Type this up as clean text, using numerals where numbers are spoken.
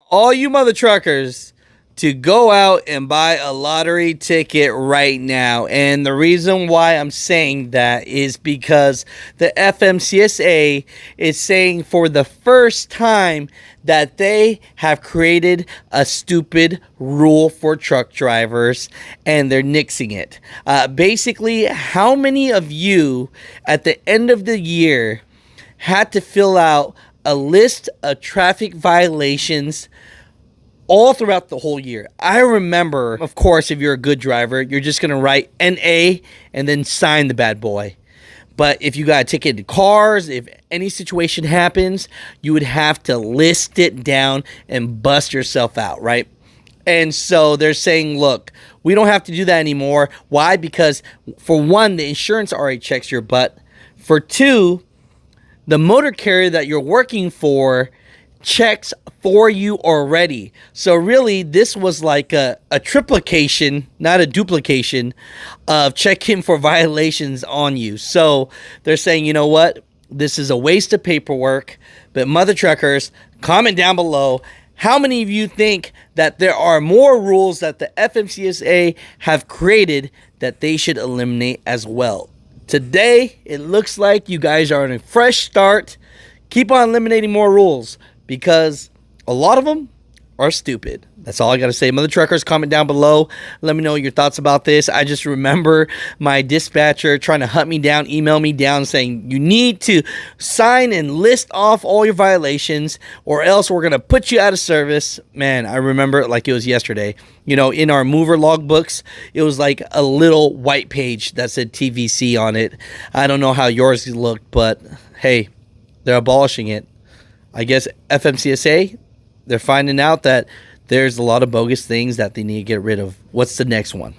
all you mother truckers to go out and buy a lottery ticket right now. And the reason why I'm saying that is because the FMCSA is saying for the first time that they have created a stupid rule for truck drivers and they're nixing it. Basically, how many of you at the end of the year had to fill out a list of traffic violations all throughout the whole year? I remember, of course, if you're a good driver, you're just going to write NA and then sign the bad boy. But if you got a ticket in cars, if any situation happens, you would have to list it down and bust yourself out, right? And so they're saying, look, we don't have to do that anymore. Why? Because for one, the insurance already checks your butt. For two, the motor carrier that you're working for checks for you already. So really, this was like a triplication, not a duplication, of checking for violations on you. So they're saying, you know what? This is a waste of paperwork. But mother truckers, comment down below. How many of you think that there are more rules that the FMCSA have created that they should eliminate as well? Today, it looks like you guys are on a fresh start. Keep on eliminating more rules because a lot of them are stupid. That's all I got to say. Mother truckers, comment down below. Let me know your thoughts about this. I just remember my dispatcher trying to hunt me down, email me down saying, you need to sign and list off all your violations or else we're going to put you out of service. Man, I remember it like it was yesterday. You know, in our mover logbooks, it was like a little white page that said TVC on it. I don't know how yours looked, but hey, they're abolishing it. I guess FMCSA, they're finding out that there's a lot of bogus things that they need to get rid of. What's the next one?